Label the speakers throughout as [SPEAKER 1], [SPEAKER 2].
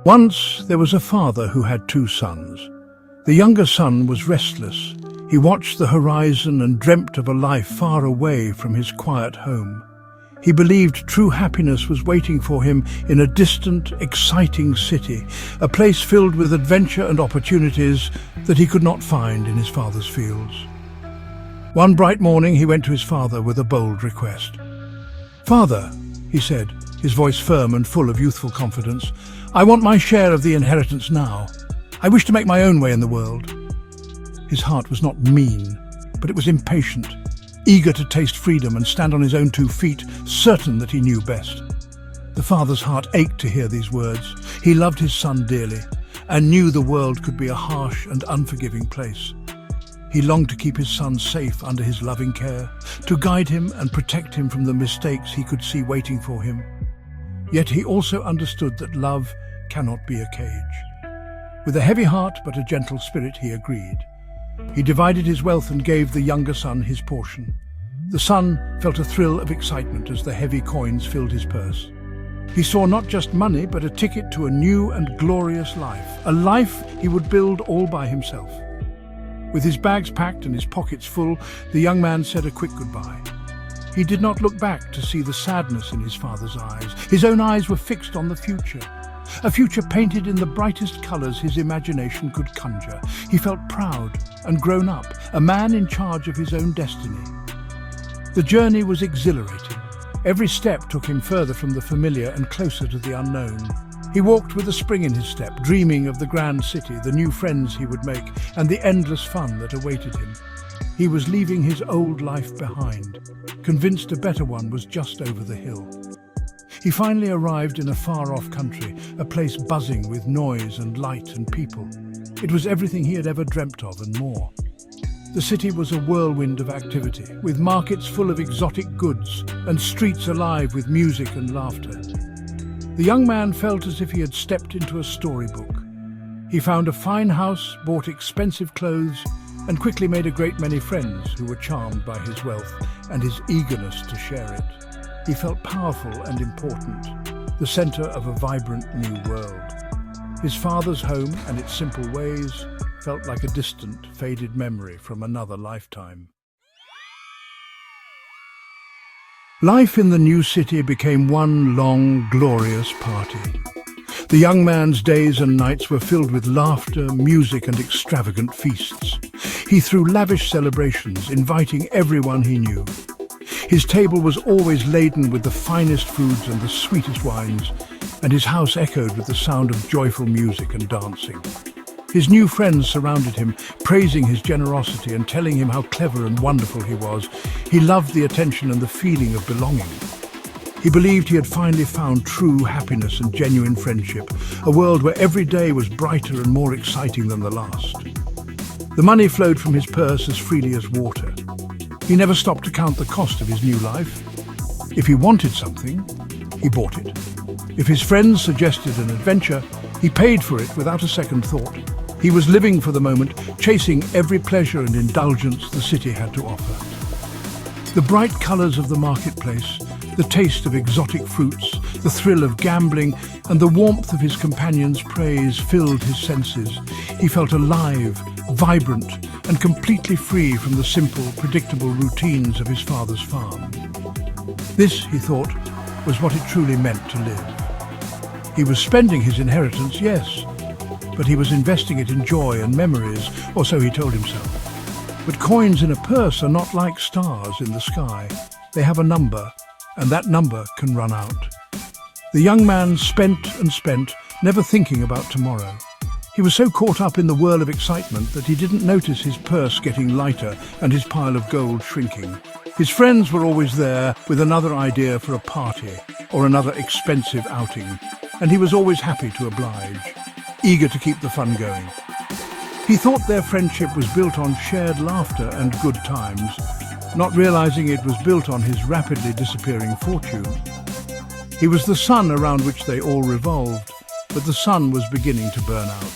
[SPEAKER 1] Once there was a father who had two sons. The younger son was restless. He watched the horizon and dreamt of a life far away from his quiet home. He believed true happiness was waiting for him in a distant, exciting city, a place filled with adventure and opportunities that he could not find in his father's fields. One bright morning he went to his father with a bold request. "Father," he said, his voice firm and full of youthful confidence, "I want my share of the inheritance now. I wish to make my own way in the world." His heart was not mean, but it was impatient, eager to taste freedom and stand on his own 2 feet, certain that he knew best. The father's heart ached to hear these words. He loved his son dearly and knew the world could be a harsh and unforgiving place. He longed to keep his son safe under his loving care, to guide him and protect him from the mistakes he could see waiting for him. Yet he also understood that love cannot be a cage. With a heavy heart but a gentle spirit, he agreed. He divided his wealth and gave the younger son his portion. The son felt a thrill of excitement as the heavy coins filled his purse. He saw not just money, but a ticket to a new and glorious life, a life he would build all by himself. With his bags packed and his pockets full, the young man said a quick goodbye. He did not look back to see the sadness in his father's eyes. His own eyes were fixed on the future, a future painted in the brightest colours his imagination could conjure. He felt proud and grown up, a man in charge of his own destiny. The journey was exhilarating. Every step took him further from the familiar and closer to the unknown. He walked with a spring in his step, dreaming of the grand city, the new friends he would make, and the endless fun that awaited him. He was leaving his old life behind, convinced a better one was just over the hill. He finally arrived in a far-off country, a place buzzing with noise and light and people. It was everything he had ever dreamt of and more. The city was a whirlwind of activity, with markets full of exotic goods and streets alive with music and laughter. The young man felt as if he had stepped into a storybook. He found a fine house, bought expensive clothes, and quickly made a great many friends who were charmed by his wealth and his eagerness to share it. He felt powerful and important, the center of a vibrant new world. His father's home and its simple ways felt like a distant, faded memory from another lifetime. Life in the new city became one long, glorious party. The young man's days and nights were filled with laughter, music, and extravagant feasts. He threw lavish celebrations, inviting everyone he knew. His table was always laden with the finest foods and the sweetest wines, and his house echoed with the sound of joyful music and dancing. His new friends surrounded him, praising his generosity and telling him how clever and wonderful he was. He loved the attention and the feeling of belonging. He believed he had finally found true happiness and genuine friendship, a world where every day was brighter and more exciting than the last. The money flowed from his purse as freely as water. He never stopped to count the cost of his new life. If he wanted something, he bought it. If his friends suggested an adventure, he paid for it without a second thought. He was living for the moment, chasing every pleasure and indulgence the city had to offer. The bright colours of the marketplace, the taste of exotic fruits, the thrill of gambling, and the warmth of his companions' praise filled his senses. He felt alive, vibrant, and completely free from the simple, predictable routines of his father's farm. This, he thought, was what it truly meant to live. He was spending his inheritance, yes, but he was investing it in joy and memories, or so he told himself. But coins in a purse are not like stars in the sky. They have a number, and that number can run out. The young man spent and spent, never thinking about tomorrow. He was so caught up in the whirl of excitement that he didn't notice his purse getting lighter and his pile of gold shrinking. His friends were always there with another idea for a party or another expensive outing, and he was always happy to oblige, eager to keep the fun going. He thought their friendship was built on shared laughter and good times, not realizing it was built on his rapidly disappearing fortune. He was the sun around which they all revolved, but the sun was beginning to burn out.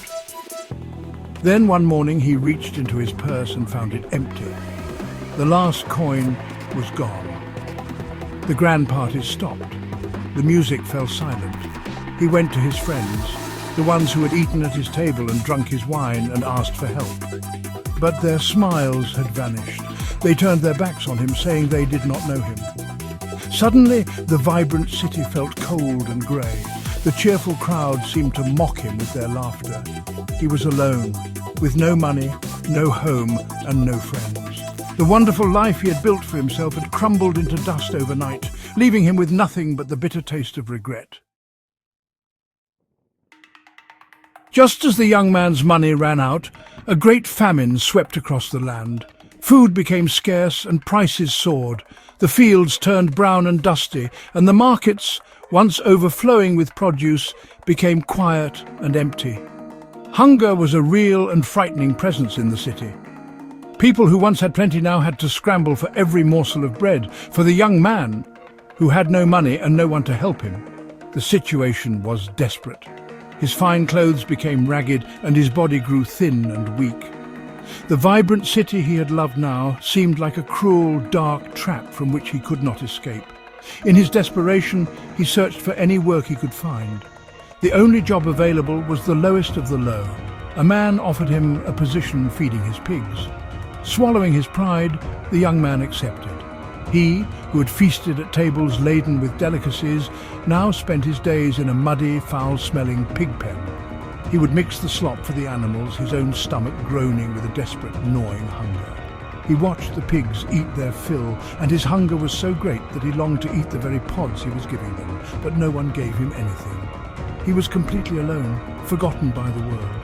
[SPEAKER 1] Then one morning he reached into his purse and found it empty. The last coin was gone. The grand party stopped. The music fell silent. He went to his friends. the ones who had eaten at his table and drunk his wine and asked for help. But their smiles had vanished. They turned their backs on him, saying they did not know him. Suddenly, the vibrant city felt cold and grey. The cheerful crowd seemed to mock him with their laughter. He was alone, with no money, no home, and no friends. The wonderful life he had built for himself had crumbled into dust overnight, leaving him with nothing but the bitter taste of regret. Just as the young man's money ran out, a great famine swept across the land. Food became scarce and prices soared. The fields turned brown and dusty, and the markets, once overflowing with produce, became quiet and empty. Hunger was a real and frightening presence in the city. People who once had plenty now had to scramble for every morsel of bread. For the young man, who had no money and no one to help him, the situation was desperate. His fine clothes became ragged and his body grew thin and weak. The vibrant city he had loved now seemed like a cruel, dark trap from which he could not escape. In his desperation, he searched for any work he could find. The only job available was the lowest of the low. A man offered him a position feeding his pigs. Swallowing his pride, the young man accepted. He, who had feasted at tables laden with delicacies, now spent his days in a muddy, foul-smelling pig pen. He would mix the slop for the animals, his own stomach groaning with a desperate, gnawing hunger. He watched the pigs eat their fill, and his hunger was so great that he longed to eat the very pods he was giving them, but no one gave him anything. He was completely alone, forgotten by the world.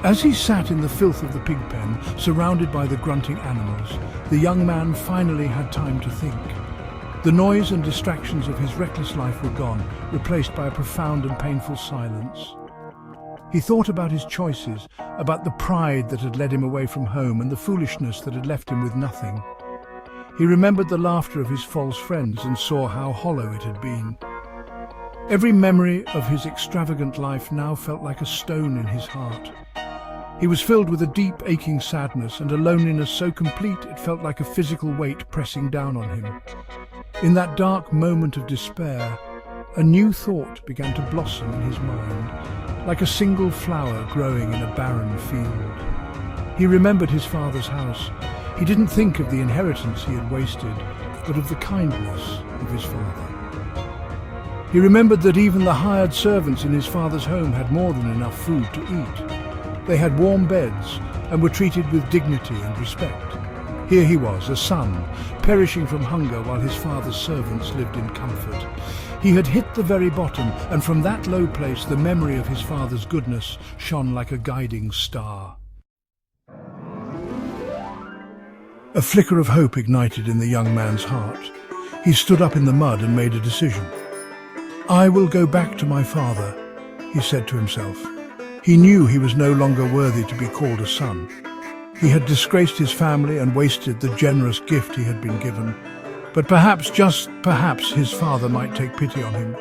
[SPEAKER 1] As he sat in the filth of the pig pen, surrounded by the grunting animals, the young man finally had time to think. The noise and distractions of his reckless life were gone, replaced by a profound and painful silence. He thought about his choices, about the pride that had led him away from home and the foolishness that had left him with nothing. He remembered the laughter of his false friends and saw how hollow it had been. Every memory of his extravagant life now felt like a stone in his heart. He was filled with a deep, aching sadness and a loneliness so complete it felt like a physical weight pressing down on him. In that dark moment of despair, a new thought began to blossom in his mind, like a single flower growing in a barren field. He remembered his father's house. He didn't think of the inheritance he had wasted, but of the kindness of his father. He remembered that even the hired servants in his father's home had more than enough food to eat. They had warm beds and were treated with dignity and respect. Here he was, a son, perishing from hunger while his father's servants lived in comfort. He had hit the very bottom, and from that low place the memory of his father's goodness shone like a guiding star. A flicker of hope ignited in the young man's heart. He stood up in the mud and made a decision. "I will go back to my father," he said to himself. He knew he was no longer worthy to be called a son. He had disgraced his family and wasted the generous gift he had been given. But perhaps, just perhaps, his father might take pity on him.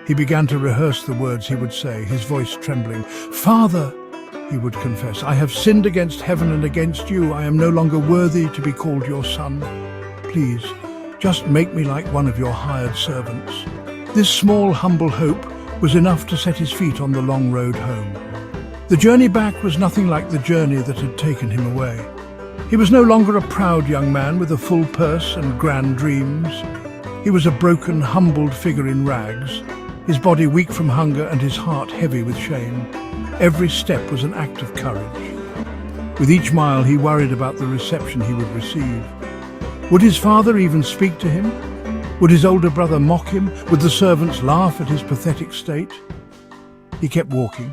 [SPEAKER 1] He began to rehearse the words he would say, his voice trembling. "Father," he would confess, "I have sinned against heaven and against you. I am no longer worthy to be called your son. Please, just make me like one of your hired servants." This small, humble hope was enough to set his feet on the long road home. The journey back was nothing like the journey that had taken him away. He was no longer a proud young man with a full purse and grand dreams. He was a broken, humbled figure in rags, his body weak from hunger and his heart heavy with shame. Every step was an act of courage. With each mile he worried about the reception he would receive. Would his father even speak to him? Would his older brother mock him? Would the servants laugh at his pathetic state? He kept walking,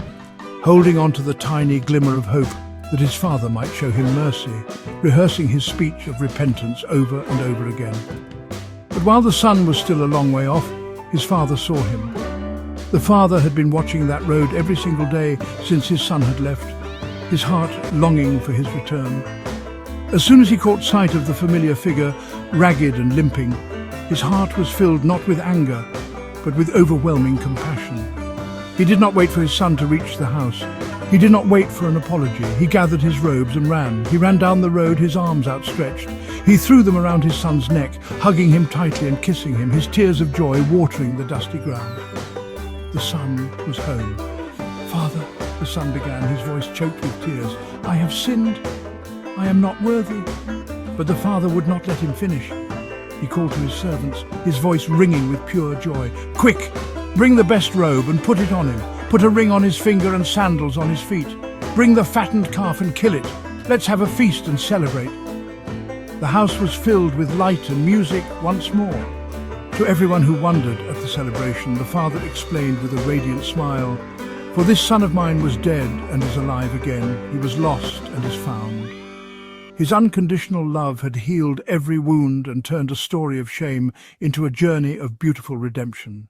[SPEAKER 1] holding on to the tiny glimmer of hope that his father might show him mercy, rehearsing his speech of repentance over and over again. But while the sun was still a long way off, his father saw him. The father had been watching that road every single day since his son had left, his heart longing for his return. As soon as he caught sight of the familiar figure, ragged and limping, his heart was filled not with anger, but with overwhelming compassion. He did not wait for his son to reach the house. He did not wait for an apology. He gathered his robes and ran. He ran down the road, his arms outstretched. He threw them around his son's neck, hugging him tightly and kissing him, his tears of joy watering the dusty ground. The son was home, "Father," the son began, his voice choked with tears, "I have sinned. I am not worthy." But the father would not let him finish. He called to his servants, his voice ringing with pure joy. "Quick, bring the best robe and put it on him. Put a ring on his finger and sandals on his feet. Bring the fattened calf and kill it. Let's have a feast and celebrate." The house was filled with light and music once more. To everyone who wondered at the celebration, the father explained with a radiant smile, "For this son of mine was dead and is alive again. He was lost and is found." His unconditional love had healed every wound and turned a story of shame into a journey of beautiful redemption.